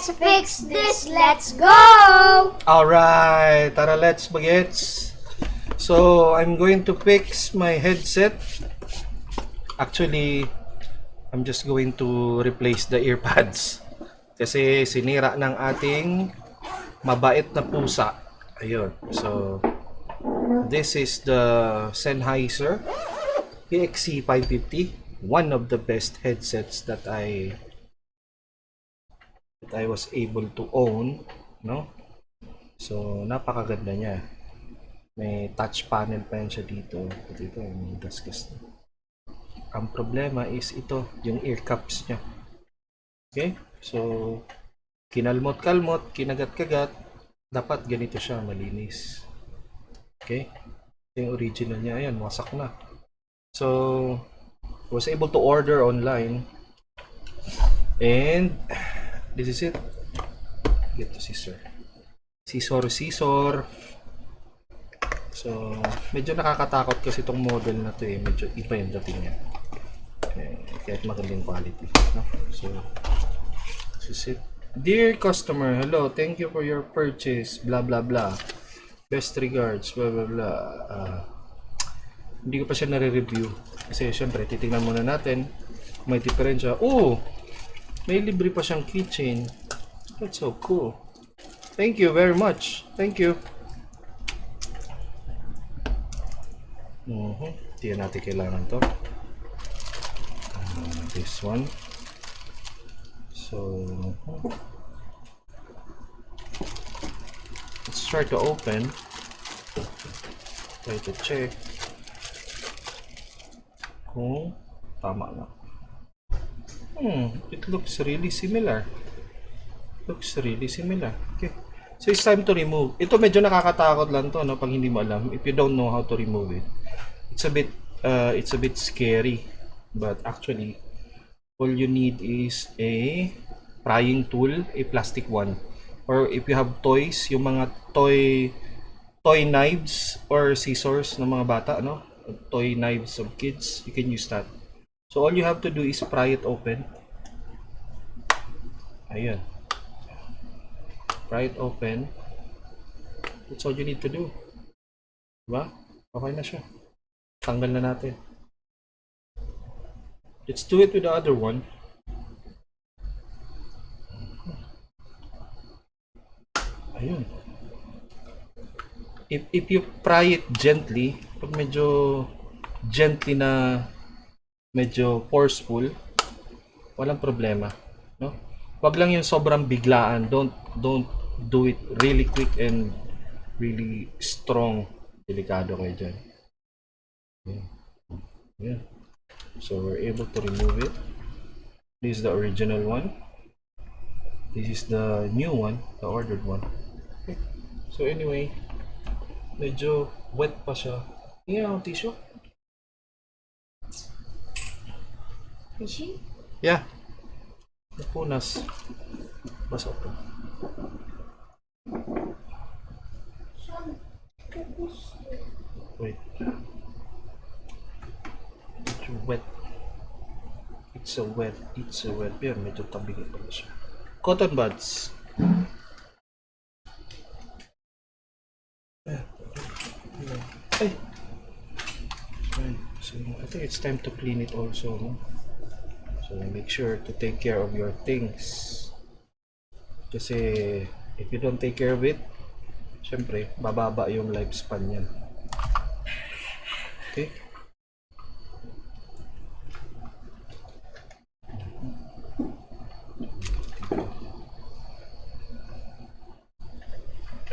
Let's fix this. Let's go! Alright, tara let's bagets. So, I'm going to fix my headset. Actually, I'm just going to replace the earpads. Kasi sinira ng ating mabait na pusa. Ayun. So, this is the Sennheiser PXC550. One of the best headsets that I was able to own, no? So, napakaganda niya. May touch panel pa yan siya dito. Dito, may gasgas. Ang problema is ito, yung ear cups niya. Okay? So, kinalmot-kalmot, kinagat-kagat, dapat ganito siya, malinis. Okay? Yung original niya, ayan, wasak na. So, was able to order online. And, this is it. Get to scissor. Scissor. So, medyo nakakatakot kasi itong model na to eh. Medyo iba yung dating niya. Kahit magandang quality. No? So, this is it. Dear customer, hello. Thank you for your purchase. Blah, blah, blah. Best regards. Blah, blah, blah. Hindi ko pa siya nare-review. Kasi syempre, titingnan muna natin kung may diferensya. Oh! May libre pa siyang keychain. That's so cool. Thank you very much. Thank you. Hindi natin kailangan to. This one. So, let's try to open. Try to check kung tama na. It looks really similar. Okay. So it's time to remove. Ito medyo nakakatakot lang to, no, pag hindi mo alam. If you don't know how to remove it. It's a bit scary, but actually all you need is a prying tool, a plastic one. Or if you have toys, yung mga toy knives or scissors ng mga bata, no? Toy knives of kids, you can use that. So all you have to do is pry it open. Ayan. Pry it open. That's all you need to do. Diba? Okay na siya. Tanggal na natin. Let's do it with the other one. Ayun. If you pry it gently, pag medyo gently na medyo forceful, walang problema, no? Wag lang yung sobrang biglaan. Don't do it really quick and really strong. Delikado kayo dyan. Yeah. So we're able to remove it. This is the original one. This is the new one, the ordered one. Okay. So anyway, medyo wet pa siya. Tingnan ang tissue. Tissue? Yeah. Napunas. Basa to. Wait. Medyo wet. It's a wet. Yan, medyo tabing pala siya. Cotton buds. Ay! So, I think it's time to clean it also, no? So, make sure to take care of your things. Kasi, if you don't take care of it, syempre, bababa yung lifespan yan. Okay?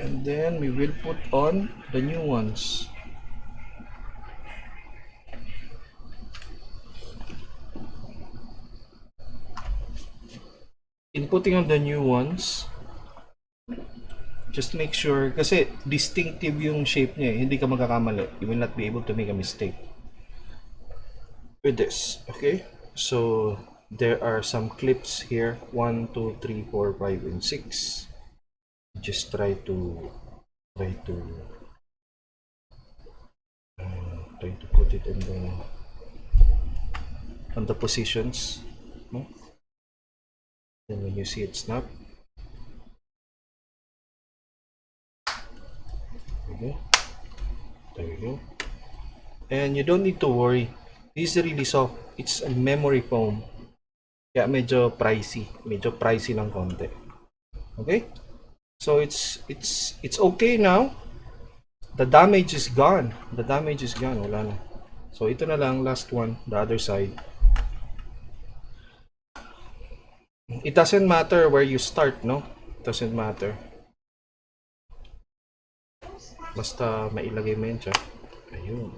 And then, we will put on the new ones. In putting on the new ones, just make sure, kasi distinctive yung shape niya, hindi ka magkakamali. You will not be able to make a mistake with this. Okay, so there are some clips here, 1, 2, 3, 4, 5, and 6. Just try to put it on the positions, no? Then when you see it snap, Okay. There you go. And you don't need to worry. This is really soft. It's a memory foam. Kaya medyo pricey. Medyo pricey ng konti. Okay? So it's okay now. The damage is gone. The damage is gone. Wala na. So ito na lang, last one, the other side. It doesn't matter where you start, no? It doesn't matter. Basta mailagay mo yun siya. Ayun.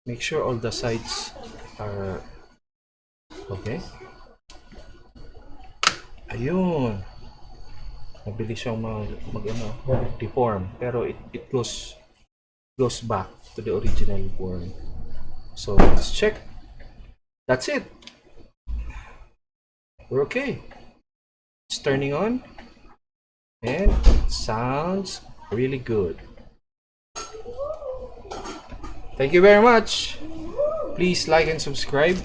Make sure all the sides are okay. Ayun. Mabilis siyang deform. Pero it goes back to the original form. So let's check. That's it. We're okay. It's turning on. And it sounds really good. Thank you very much. Please like and subscribe.